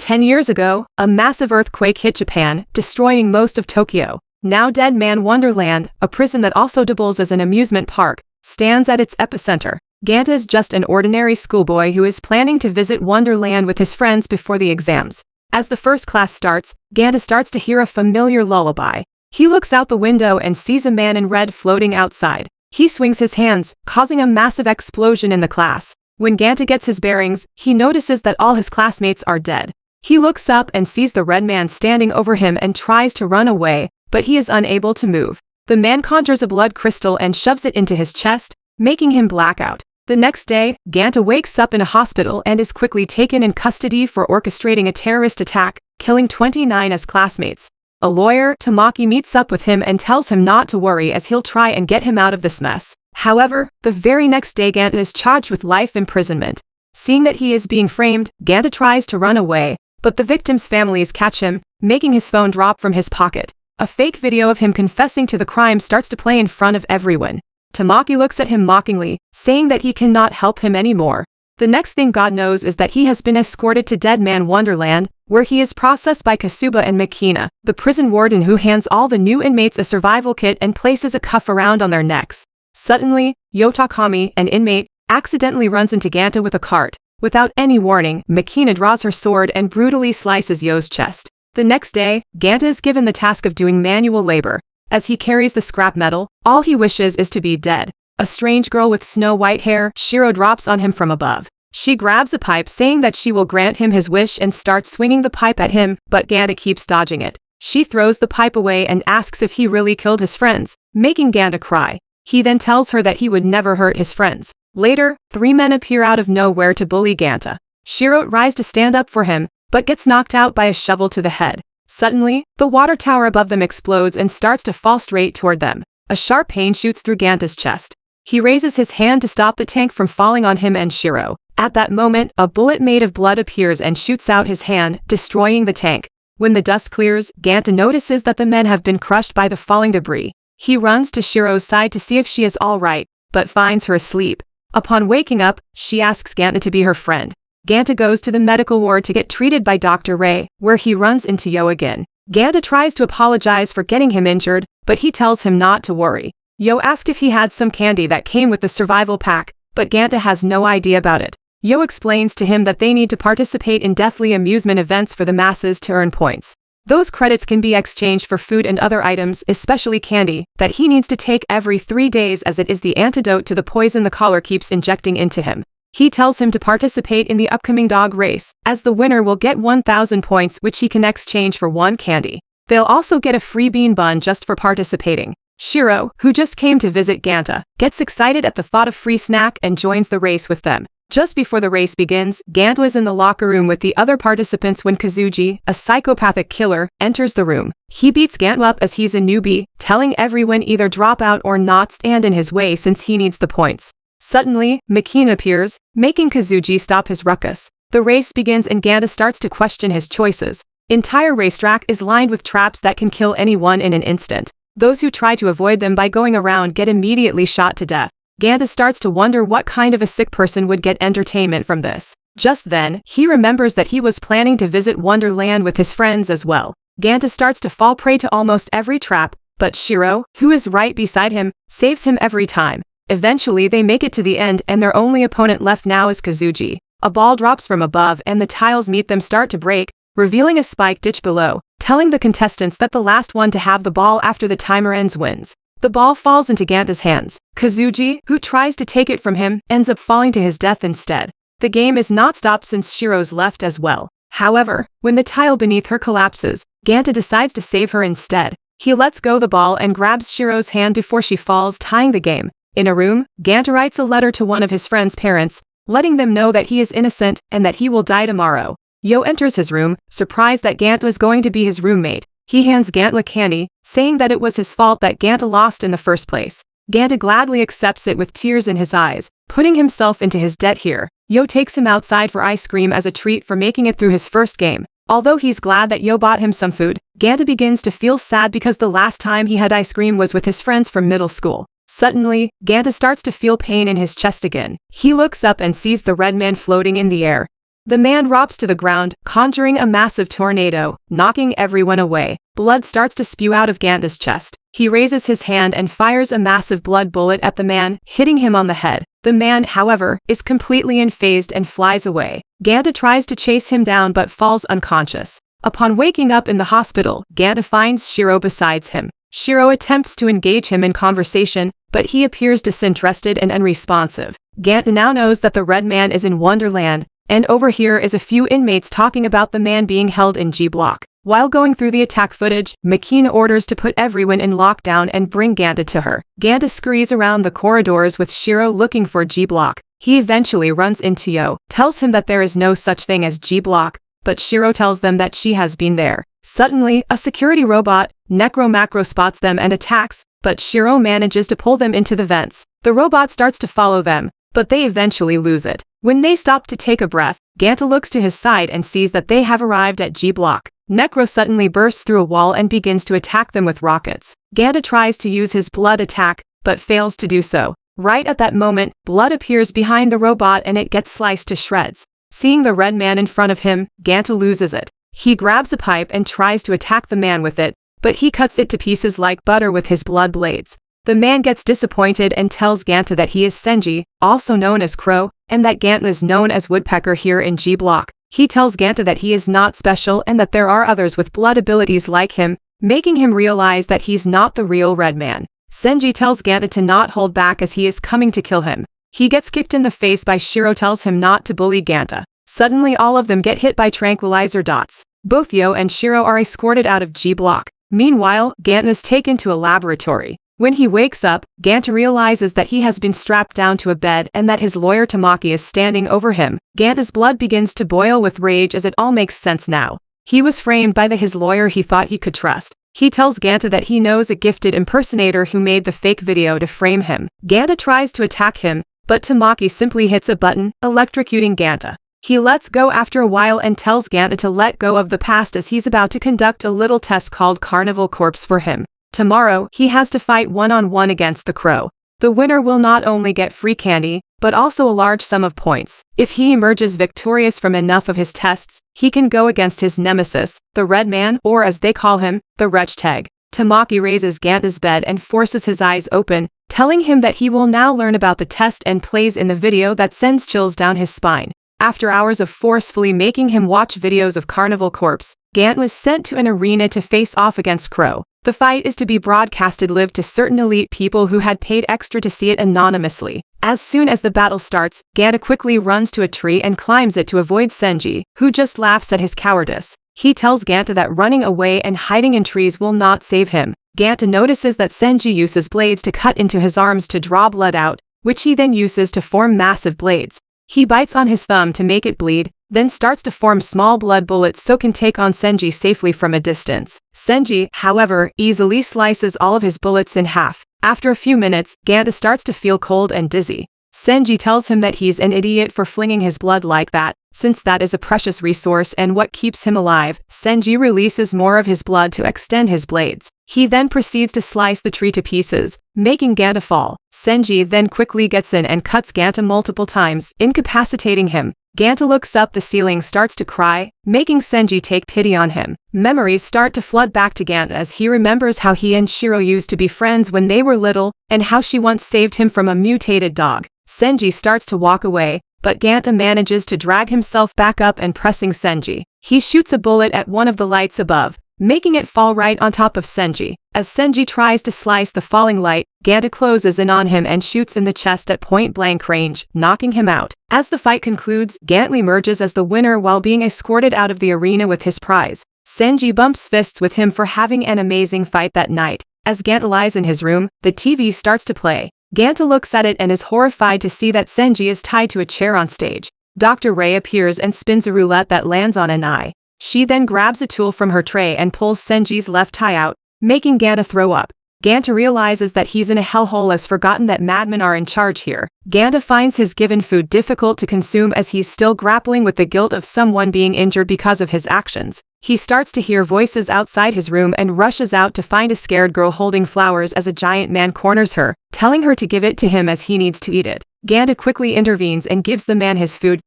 10 years ago, a massive earthquake hit Japan, destroying most of Tokyo. Now Deadman Wonderland, a prison that also doubles as an amusement park, stands at its epicenter. Ganta is just an ordinary schoolboy who is planning to visit Wonderland with his friends before the exams. As the first class starts, Ganta starts to hear a familiar lullaby. He looks out the window and sees a man in red floating outside. He swings his hands, causing a massive explosion in the class. When Ganta gets his bearings, he notices that all his classmates are dead. He looks up and sees the red man standing over him and tries to run away, but he is unable to move. The man conjures a blood crystal and shoves it into his chest, making him black out. The next day, Ganta wakes up in a hospital and is quickly taken in custody for orchestrating a terrorist attack, killing 29 as classmates. A lawyer, Tamaki, meets up with him and tells him not to worry as he'll try and get him out of this mess. However, the very next day Ganta is charged with life imprisonment. Seeing that he is being framed, Ganta tries to run away, but the victims' families catch him, making his phone drop from his pocket. A fake video of him confessing to the crime starts to play in front of everyone. Tamaki looks at him mockingly, saying that he cannot help him anymore. The next thing God knows is that he has been escorted to Deadman Wonderland, where he is processed by Kasuba and Makina, the prison warden, who hands all the new inmates a survival kit and places a cuff around on their necks. Suddenly, Yotakami, an inmate, accidentally runs into Ganta with a cart. Without any warning, Makina draws her sword and brutally slices Yo's chest. The next day, Ganta is given the task of doing manual labor. As he carries the scrap metal, all he wishes is to be dead. A strange girl with snow-white hair, Shiro, drops on him from above. She grabs a pipe, saying that she will grant him his wish, and starts swinging the pipe at him, but Ganta keeps dodging it. She throws the pipe away and asks if he really killed his friends, making Ganta cry. He then tells her that he would never hurt his friends. Later, 3 men appear out of nowhere to bully Ganta. Shiro tries to stand up for him, but gets knocked out by a shovel to the head. Suddenly, the water tower above them explodes and starts to fall straight toward them. A sharp pain shoots through Ganta's chest. He raises his hand to stop the tank from falling on him and Shiro. At that moment, a bullet made of blood appears and shoots out his hand, destroying the tank. When the dust clears, Ganta notices that the men have been crushed by the falling debris. He runs to Shiro's side to see if she is all right, but finds her asleep. Upon waking up, she asks Ganta to be her friend. Ganta goes to the medical ward to get treated by Dr. Ray, where he runs into Yo again. Ganta tries to apologize for getting him injured, but he tells him not to worry. Yo asked if he had some candy that came with the survival pack, but Ganta has no idea about it. Yo explains to him that they need to participate in deathly amusement events for the masses to earn points. Those credits can be exchanged for food and other items, especially candy, that he needs to take every 3 days, as it is the antidote to the poison the collar keeps injecting into him. He tells him to participate in the upcoming dog race, as the winner will get 1,000 points, which he can exchange for 1 candy. They'll also get a free bean bun just for participating. Shiro, who just came to visit Ganta, gets excited at the thought of free snack and joins the race with them. Just before the race begins, Ganta is in the locker room with the other participants when Kazuji, a psychopathic killer, enters the room. He beats Ganta up as he's a newbie, telling everyone either drop out or not stand in his way since he needs the points. Suddenly, Makina appears, making Kazuji stop his ruckus. The race begins and Ganta starts to question his choices. Entire racetrack is lined with traps that can kill anyone in an instant. Those who try to avoid them by going around get immediately shot to death. Ganta starts to wonder what kind of a sick person would get entertainment from this. Just then, he remembers that he was planning to visit Wonderland with his friends as well. Ganta starts to fall prey to almost every trap, but Shiro, who is right beside him, saves him every time. Eventually they make it to the end and their only opponent left now is Kazuji. A ball drops from above and the tiles meet them start to break, revealing a spike ditch below, telling the contestants that the last one to have the ball after the timer ends wins. The ball falls into Ganta's hands. Kazuji, who tries to take it from him, ends up falling to his death instead. The game is not stopped since Shiro's left as well. However, when the tile beneath her collapses, Ganta decides to save her instead. He lets go the ball and grabs Shiro's hand before she falls, tying the game. In a room, Ganta writes a letter to one of his friend's parents, letting them know that he is innocent and that he will die tomorrow. Yo enters his room, surprised that Ganta is going to be his roommate. He hands Ganta candy, saying that it was his fault that Ganta lost in the first place. Ganta gladly accepts it with tears in his eyes, putting himself into his debt here. Yo takes him outside for ice cream as a treat for making it through his first game. Although he's glad that Yo bought him some food, Ganta begins to feel sad because the last time he had ice cream was with his friends from middle school. Suddenly, Ganta starts to feel pain in his chest again. He looks up and sees the red man floating in the air. The man drops to the ground, conjuring a massive tornado, knocking everyone away. Blood starts to spew out of Ganta's chest. He raises his hand and fires a massive blood bullet at the man, hitting him on the head. The man, however, is completely unfazed and flies away. Ganta tries to chase him down but falls unconscious. Upon waking up in the hospital, Ganta finds Shiro beside him. Shiro attempts to engage him in conversation, but he appears disinterested and unresponsive. Ganta now knows that the Red Man is in Wonderland, and over here is a few inmates talking about the man being held in G Block. While going through the attack footage, Makina orders to put everyone in lockdown and bring Ganta to her. Ganta scurries around the corridors with Shiro looking for G Block. He eventually runs into Yo, tells him that there is no such thing as G Block, but Shiro tells them that she has been there. Suddenly, a security robot, Necro spots them and attacks, but Shiro manages to pull them into the vents. The robot starts to follow them, but they eventually lose it. When they stop to take a breath, Ganta looks to his side and sees that they have arrived at G Block. Necro suddenly bursts through a wall and begins to attack them with rockets. Ganta tries to use his blood attack, but fails to do so. Right at that moment, blood appears behind the robot and it gets sliced to shreds. Seeing the Red Man in front of him, Ganta loses it. He grabs a pipe and tries to attack the man with it, but he cuts it to pieces like butter with his blood blades. The man gets disappointed and tells Ganta that he is Senji, also known as Crow, and that Ganta is known as Woodpecker here in G Block. He tells Ganta that he is not special and that there are others with blood abilities like him, making him realize that he's not the real Red Man. Senji tells Ganta to not hold back as he is coming to kill him. He gets kicked in the face by Shiro, tells him not to bully Ganta. Suddenly all of them get hit by tranquilizer dots. Both Yo and Shiro are escorted out of G Block. Meanwhile, Ganta is taken to a laboratory. When he wakes up, Ganta realizes that he has been strapped down to a bed and that his lawyer Tamaki is standing over him. Ganta's blood begins to boil with rage as it all makes sense now. He was framed by his lawyer he thought he could trust. He tells Ganta that he knows a gifted impersonator who made the fake video to frame him. Ganta tries to attack him, but Tamaki simply hits a button, electrocuting Ganta. He lets go after a while and tells Ganta to let go of the past as he's about to conduct a little test called Carnival Corpse for him. Tomorrow, he has to fight one-on-one against the Crow. The winner will not only get free candy, but also a large sum of points. If he emerges victorious from enough of his tests, he can go against his nemesis, the Red Man, or as they call him, the Wretchtag. Tamaki raises Ganta's bed and forces his eyes open, telling him that he will now learn about the test and plays in the video that sends chills down his spine. After hours of forcefully making him watch videos of Carnival Corpse, Ganta was sent to an arena to face off against Crow. The fight is to be broadcasted live to certain elite people who had paid extra to see it anonymously. As soon as the battle starts, Ganta quickly runs to a tree and climbs it to avoid Senji, who just laughs at his cowardice. He tells Ganta that running away and hiding in trees will not save him. Ganta notices that Senji uses blades to cut into his arms to draw blood out, which he then uses to form massive blades. He bites on his thumb to make it bleed, then starts to form small blood bullets so can take on Senji safely from a distance. Senji, however, easily slices all of his bullets in half. After a few minutes, Ganta starts to feel cold and dizzy. Senji tells him that he's an idiot for flinging his blood like that, since that is a precious resource and what keeps him alive. Senji releases more of his blood to extend his blades. He then proceeds to slice the tree to pieces, making Ganta fall. Senji then quickly gets in and cuts Ganta multiple times, incapacitating him. Ganta looks up the ceiling, starts to cry, making Senji take pity on him. Memories start to flood back to Ganta as he remembers how he and Shiro used to be friends when they were little, and how she once saved him from a mutated dog. Senji starts to walk away, but Ganta manages to drag himself back up and pressing Senji. He shoots a bullet at one of the lights above, making it fall right on top of Senji. As Senji tries to slice the falling light, Ganta closes in on him and shoots in the chest at point-blank range, knocking him out. As the fight concludes, Ganta emerges as the winner while being escorted out of the arena with his prize. Senji bumps fists with him for having an amazing fight that night. As Ganta lies in his room, the TV starts to play. Ganta looks at it and is horrified to see that Senji is tied to a chair on stage. Dr. Ray appears and spins a roulette that lands on an eye. She then grabs a tool from her tray and pulls Senji's left eye out, making Ganta throw up. Ganta realizes that he's in a hellhole, has forgotten that madmen are in charge here. Ganta finds his given food difficult to consume as he's still grappling with the guilt of someone being injured because of his actions. He starts to hear voices outside his room and rushes out to find a scared girl holding flowers as a giant man corners her, telling her to give it to him as he needs to eat it. Ganta quickly intervenes and gives the man his food.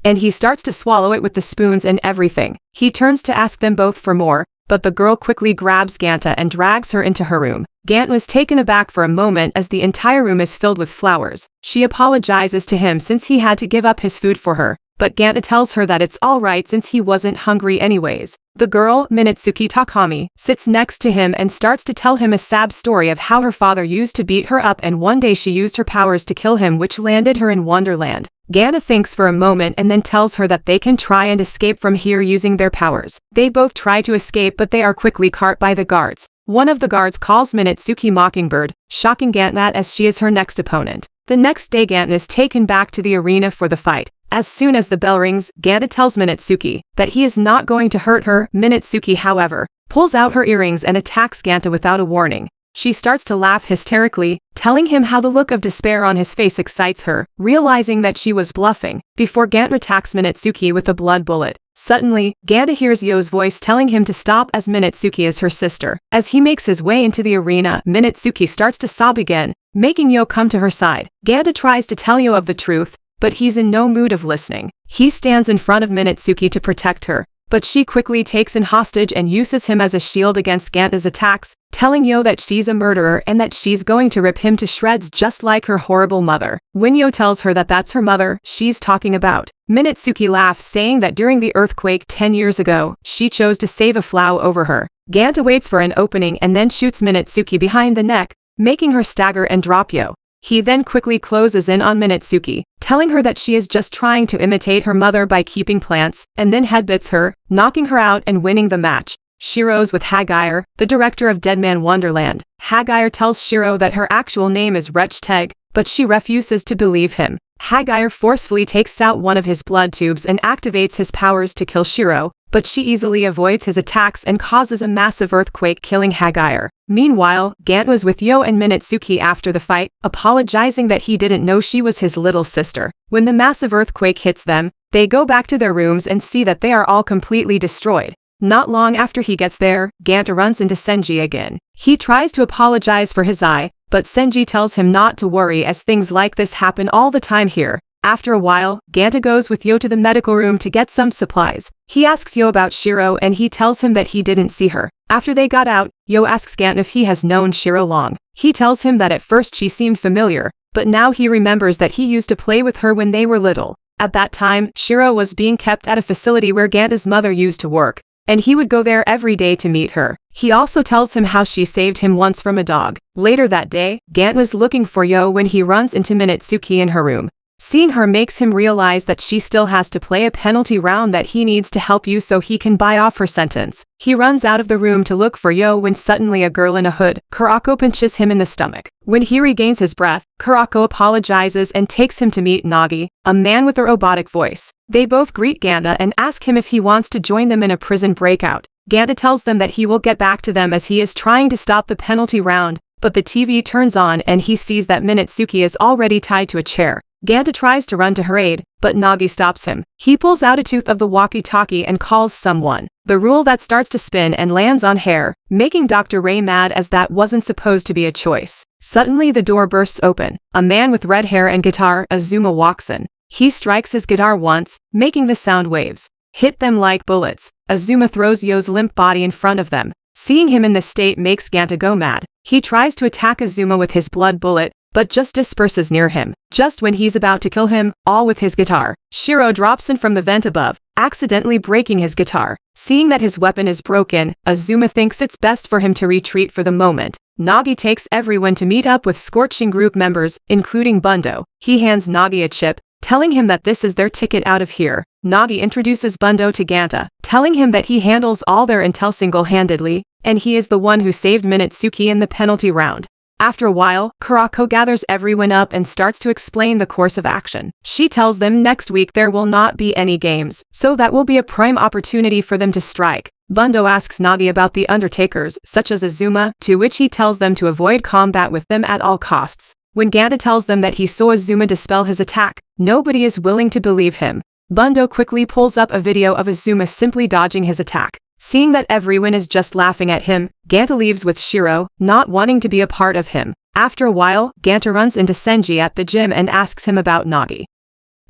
and he starts to swallow it with the spoons and everything. He turns to ask them both for more, but the girl quickly grabs Ganta and drags her into her room. Gant was taken aback for a moment as the entire room is filled with flowers. She apologizes to him since he had to give up his food for her, but Ganta tells her that it's alright since he wasn't hungry anyways. The girl, Minetsuki Takami, sits next to him and starts to tell him a sad story of how her father used to beat her up and one day she used her powers to kill him, which landed her in Wonderland. Ganta thinks for a moment and then tells her that they can try and escape from here using their powers. They both try to escape, but they are quickly caught by the guards. One of the guards calls Minetsuki Mockingbird, shocking Ganta as she is her next opponent. The next day Ganta is taken back to the arena for the fight. As soon as the bell rings, Ganta tells Minetsuki that he is not going to hurt her. Minetsuki, however, pulls out her earrings and attacks Ganta without a warning. She starts to laugh hysterically, telling him how the look of despair on his face excites her, realizing that she was bluffing, before Ganta attacks Minetsuki with a blood bullet. Suddenly, Ganta hears Yo's voice telling him to stop as Minetsuki is her sister. As he makes his way into the arena, Minetsuki starts to sob again, making Yo come to her side. Ganta tries to tell Yo of the truth, but he's in no mood of listening. He stands in front of Minetsuki to protect her, but she quickly takes him hostage and uses him as a shield against Ganta's attacks, telling Yo that she's a murderer and that she's going to rip him to shreds just like her horrible mother. When Yo tells her that that's her mother she's talking about, Minetsuki laughs, saying that during the earthquake 10 years ago, she chose to save a flower over her. Ganta waits for an opening and then shoots Minetsuki behind the neck, making her stagger and drop Yo. He then quickly closes in on Minetsuki, telling her that she is just trying to imitate her mother by keeping plants, and then headbutts her, knocking her out and winning the match. Shiro's with Hagire, the director of Deadman Wonderland. Hagire tells Shiro that her actual name is Rechteg, but she refuses to believe him. Hagire forcefully takes out one of his blood tubes and activates his powers to kill Shiro, but she easily avoids his attacks and causes a massive earthquake, killing Hagire. Meanwhile, Gant was with Yo and Minetsuki after the fight, apologizing that he didn't know she was his little sister. When the massive earthquake hits them, they go back to their rooms and see that they are all completely destroyed. Not long after he gets there, Gant runs into Senji again. He tries to apologize for his eye, but Senji tells him not to worry as things like this happen all the time here. After a while, Ganta goes with Yo to the medical room to get some supplies. He asks Yo about Shiro and he tells him that he didn't see her. After they got out, Yo asks Ganta if he has known Shiro long. He tells him that at first she seemed familiar, but now he remembers that he used to play with her when they were little. At that time, Shiro was being kept at a facility where Ganta's mother used to work, and he would go there every day to meet her. He also tells him how she saved him once from a dog. Later that day, Gant was looking for Yo when he runs into Minetsuki in her room. Seeing her makes him realize that she still has to play a penalty round that he needs to help you so he can buy off her sentence. He runs out of the room to look for Yo when suddenly a girl in a hood, Kurako, pinches him in the stomach. When he regains his breath, Kurako apologizes and takes him to meet Nagi, a man with a robotic voice. They both greet Ganta and ask him if he wants to join them in a prison breakout. Ganta tells them that he will get back to them as he is trying to stop the penalty round, but the TV turns on and he sees that Minetsuki is already tied to a chair. Ganta tries to run to her aid, but Nagi stops him. He pulls out a tooth of the walkie-talkie and calls someone. The rule that starts to spin and lands on hair, making Dr. Ray mad as that wasn't supposed to be a choice. Suddenly the door bursts open. A man with red hair and guitar, Azuma, walks in. He strikes his guitar once, making the sound waves hit them like bullets. Azuma throws Yo's limp body in front of them. Seeing him in this state makes Ganta go mad. He tries to attack Azuma with his blood bullet, but just disperses near him. Just when he's about to kill him, all with his guitar, Shiro drops in from the vent above, accidentally breaking his guitar. Seeing that his weapon is broken, Azuma thinks it's best for him to retreat for the moment. Nagi takes everyone to meet up with Scorching group members, including Bundo. He hands Nagi a chip, telling him that this is their ticket out of here. Nagi introduces Bundo to Ganta, telling him that he handles all their intel single-handedly, and he is the one who saved Minetsuki in the penalty round. After a while, Kurako gathers everyone up and starts to explain the course of action. She tells them next week there will not be any games, so that will be a prime opportunity for them to strike. Bundo asks Nagi about the Undertakers, such as Azuma, to which he tells them to avoid combat with them at all costs. When Ganta tells them that he saw Azuma dispel his attack, nobody is willing to believe him. Bundo quickly pulls up a video of Azuma simply dodging his attack. Seeing that everyone is just laughing at him, Ganta leaves with Shiro, not wanting to be a part of him. After a while, Ganta runs into Senji at the gym and asks him about Nagi.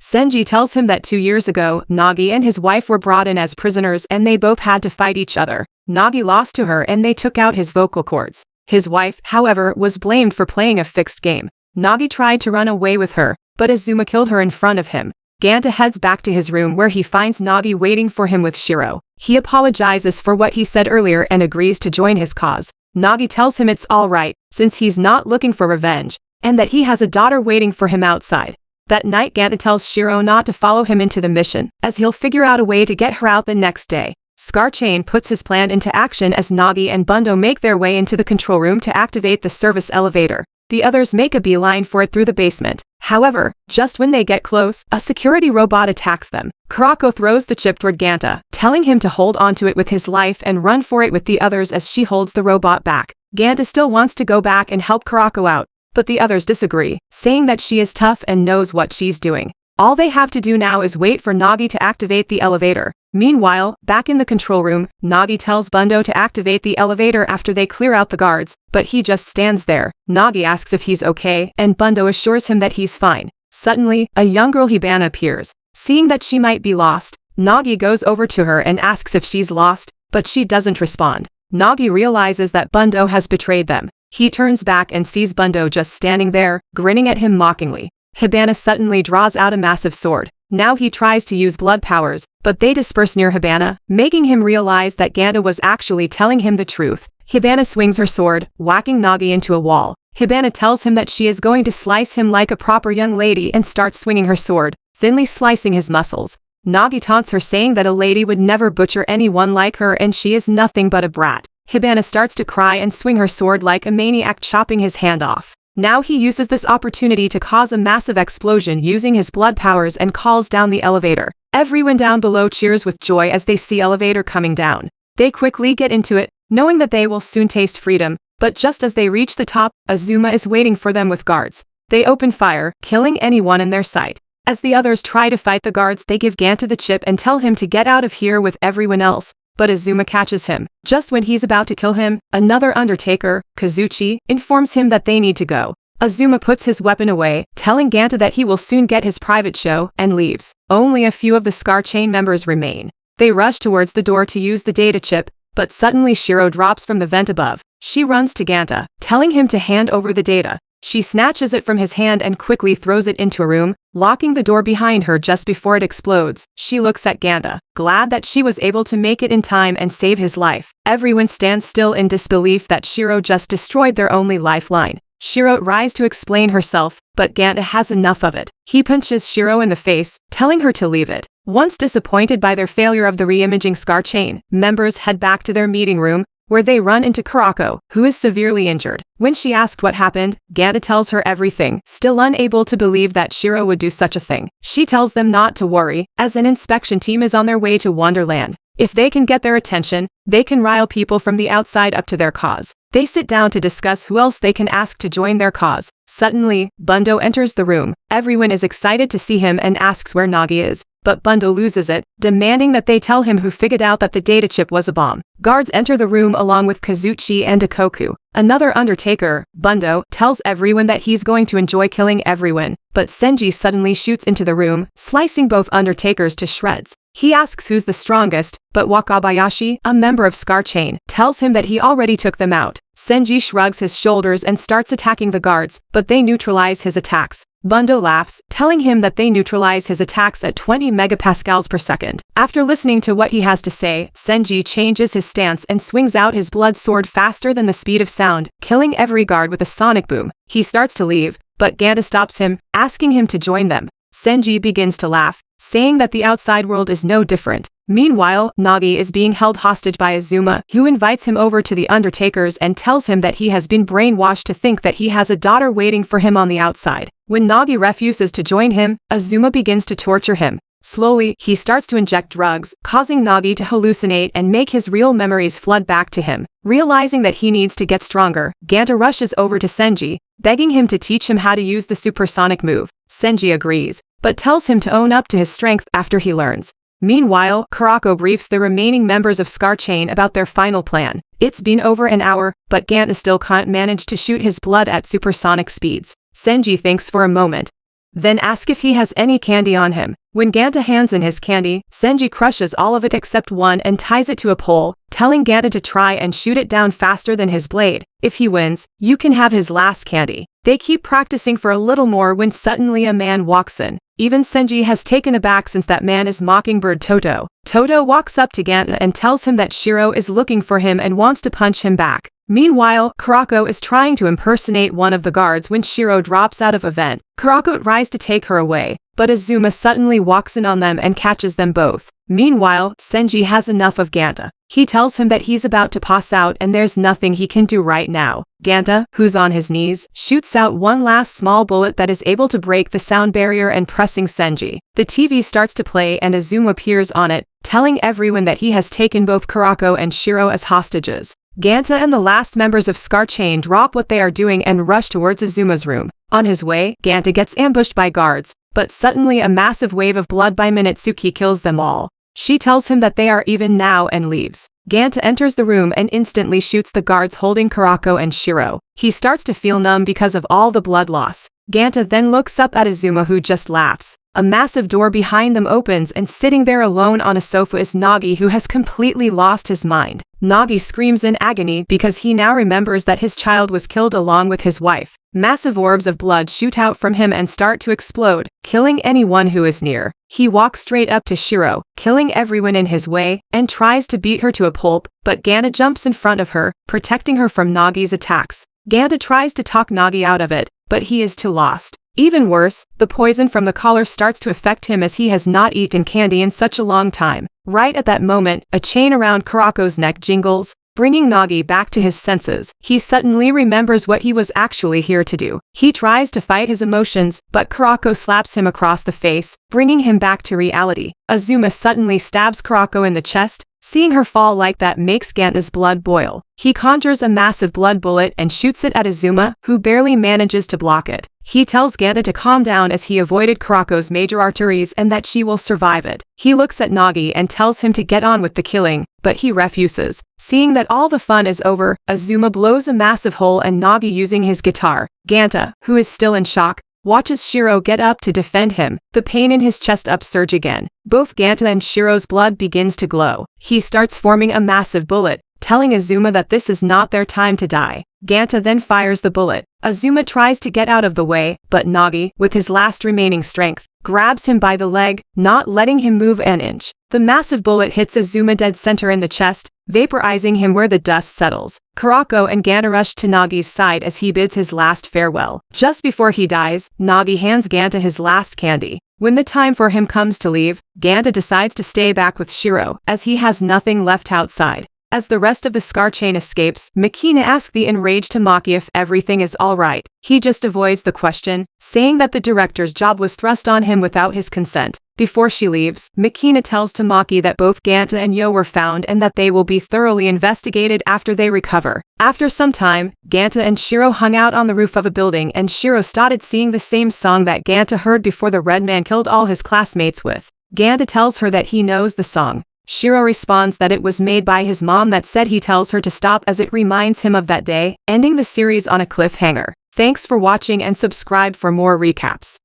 Senji tells him that 2 years ago, Nagi and his wife were brought in as prisoners and they both had to fight each other. Nagi lost to her and they took out his vocal cords. His wife, however, was blamed for playing a fixed game. Nagi tried to run away with her, but Azuma killed her in front of him. Ganta heads back to his room where he finds Nagi waiting for him with Shiro. He apologizes for what he said earlier and agrees to join his cause. Nagi tells him it's alright, since he's not looking for revenge, and that he has a daughter waiting for him outside. That night Ganta tells Shiro not to follow him into the mission, as he'll figure out a way to get her out the next day. Scarchain puts his plan into action as Nagi and Bundo make their way into the control room to activate the service elevator. The others make a beeline for it through the basement. However, just when they get close, a security robot attacks them. Kurako throws the chip toward Ganta, telling him to hold onto it with his life and run for it with the others as she holds the robot back. Ganta still wants to go back and help Kurako out, but the others disagree, saying that she is tough and knows what she's doing. All they have to do now is wait for Nagi to activate the elevator. Meanwhile, back in the control room, Nagi tells Bundo to activate the elevator after they clear out the guards, but he just stands there. Nagi asks if he's okay, and Bundo assures him that he's fine. Suddenly, a young girl Hibana appears. Seeing that she might be lost, Nagi goes over to her and asks if she's lost, but she doesn't respond. Nagi realizes that Bundo has betrayed them. He turns back and sees Bundo just standing there, grinning at him mockingly. Hibana suddenly draws out a massive sword. Now he tries to use blood powers, but they disperse near Hibana, making him realize that Ganta was actually telling him the truth. Hibana swings her sword, whacking Nagi into a wall. Hibana tells him that she is going to slice him like a proper young lady and starts swinging her sword, thinly slicing his muscles. Nagi taunts her, saying that a lady would never butcher anyone like her and she is nothing but a brat. Hibana starts to cry and swing her sword like a maniac, chopping his hand off. Now he uses this opportunity to cause a massive explosion using his blood powers and calls down the elevator. Everyone down below cheers with joy as they see elevator coming down. They quickly get into it, knowing that they will soon taste freedom, but just as they reach the top, Azuma is waiting for them with guards. They open fire, killing anyone in their sight. As the others try to fight the guards, they give Ganta the chip and tell him to get out of here with everyone else. But Azuma catches him. Just when he's about to kill him, another Undertaker, Kazuchi, informs him that they need to go. Azuma puts his weapon away, telling Ganta that he will soon get his private show, and leaves. Only a few of the Scarchain members remain. They rush towards the door to use the data chip, but suddenly Shiro drops from the vent above. She runs to Ganta, telling him to hand over the data. She snatches it from his hand and quickly throws it into a room, locking the door behind her just before it explodes. She looks at Ganta, glad that she was able to make it in time and save his life. Everyone stands still in disbelief that Shiro just destroyed their only lifeline. Shiro tries to explain herself, but Ganta has enough of it. He punches Shiro in the face, telling her to leave it. Once disappointed by their failure of the re-imaging Scarchain, members head back to their meeting room, where they run into Kurako, who is severely injured. When she asked what happened, Ganta tells her everything, still unable to believe that Shiro would do such a thing. She tells them not to worry, as an inspection team is on their way to Wonderland. If they can get their attention, they can rile people from the outside up to their cause. They sit down to discuss who else they can ask to join their cause. Suddenly, Bundo enters the room. Everyone is excited to see him and asks where Nagi is, but Bundo loses it, demanding that they tell him who figured out that the data chip was a bomb. Guards enter the room along with Kazuchi and Ikoku. Another Undertaker, Bundo, tells everyone that he's going to enjoy killing everyone, but Senji suddenly shoots into the room, slicing both Undertakers to shreds. He asks who's the strongest, but Wakabayashi, a member of Scarchain, tells him that he already took them out. Senji shrugs his shoulders and starts attacking the guards, but they neutralize his attacks. Bundo laughs, telling him that they neutralize his attacks at 20 megapascals per second. After listening to what he has to say, Senji changes his stance and swings out his blood sword faster than the speed of sound, killing every guard with a sonic boom. He starts to leave, but Ganta stops him, asking him to join them. Senji begins to laugh, saying that the outside world is no different. Meanwhile, Nagi is being held hostage by Azuma, who invites him over to the Undertakers and tells him that he has been brainwashed to think that he has a daughter waiting for him on the outside. When Nagi refuses to join him, Azuma begins to torture him. Slowly, he starts to inject drugs, causing Nagi to hallucinate and make his real memories flood back to him. Realizing that he needs to get stronger, Ganta rushes over to Senji, begging him to teach him how to use the supersonic move. Senji agrees, but tells him to own up to his strength after he learns. Meanwhile, Kurako briefs the remaining members of Scarchain about their final plan. It's been over an hour, but Ganta still can't manage to shoot his blood at supersonic speeds. Senji thinks for a moment. then asks if he has any candy on him. When Ganta hands in his candy, Senji crushes all of it except one and ties it to a pole, telling Ganta to try and shoot it down faster than his blade. If he wins, you can have his last candy. They keep practicing for a little more when suddenly a man walks in. Even Senji has taken aback since that man is Mockingbird Toto. Toto walks up to Ganta and tells him that Shiro is looking for him and wants to punch him back. Meanwhile, Kurako is trying to impersonate one of the guards when Shiro drops out of a vent. Kurako tries to take her away, but Azuma suddenly walks in on them and catches them both. Meanwhile, Senji has enough of Ganta. He tells him that he's about to pass out and there's nothing he can do right now. Ganta, who's on his knees, shoots out one last small bullet that is able to break the sound barrier and pressing Senji. The TV starts to play and Azuma appears on it, telling everyone that he has taken both Kurako and Shiro as hostages. Ganta and the last members of Scar Chain drop what they are doing and rush towards Azuma's room. On his way, Ganta gets ambushed by guards, but suddenly a massive wave of blood by Minetsuki kills them all. She tells him that they are even now and leaves. Ganta enters the room and instantly shoots the guards holding Kurako and Shiro. He starts to feel numb because of all the blood loss. Ganta then looks up at Azuma who just laughs. A massive door behind them opens and sitting there alone on a sofa is Nagi who has completely lost his mind. Nagi screams in agony because he now remembers that his child was killed along with his wife. Massive orbs of blood shoot out from him and start to explode, killing anyone who is near. He walks straight up to Shiro, killing everyone in his way, and tries to beat her to a pulp, but Ganta jumps in front of her, protecting her from Nagi's attacks. Ganta tries to talk Nagi out of it, but he is too lost. Even worse, the poison from the collar starts to affect him as he has not eaten candy in such a long time. Right at that moment, a chain around Kurako's neck jingles, bringing Nagi back to his senses. He suddenly remembers what he was actually here to do. He tries to fight his emotions, but Kurako slaps him across the face, bringing him back to reality. Azuma suddenly stabs Kurako in the chest. Seeing her fall like that makes Ganta's blood boil. He conjures a massive blood bullet and shoots it at Azuma, who barely manages to block it. He tells Ganta to calm down as he avoided Kurako's major arteries and that she will survive it. He looks at Nagi and tells him to get on with the killing, but he refuses. Seeing that all the fun is over, Azuma blows a massive hole and Nagi using his guitar. Ganta, who is still in shock, watches Shiro get up to defend him, the pain in his chest upsurge again. Both Ganta and Shiro's blood begins to glow. He starts forming a massive bullet, telling Azuma that this is not their time to die. Ganta then fires the bullet. Azuma tries to get out of the way, but Nagi, with his last remaining strength, grabs him by the leg, not letting him move an inch. The massive bullet hits Azuma dead center in the chest, vaporizing him where the dust settles. Kurako and Ganta rush to Nagi's side as he bids his last farewell. Just before he dies, Nagi hands Ganta his last candy. When the time for him comes to leave, Ganta decides to stay back with Shiro, as he has nothing left outside. As the rest of the Scar Chain escapes, Makina asks the enraged Tamaki if everything is alright. He just avoids the question, saying that the director's job was thrust on him without his consent. Before she leaves, Makina tells Tamaki that both Ganta and Yo were found and that they will be thoroughly investigated after they recover. After some time, Ganta and Shiro hung out on the roof of a building and Shiro started singing the same song that Ganta heard before the Red Man killed all his classmates with. Ganta tells her that he knows the song. Shiro responds that it was made by his mom that said he tells her to stop as it reminds him of that day, ending the series on a cliffhanger. Thanks for watching and subscribe for more recaps.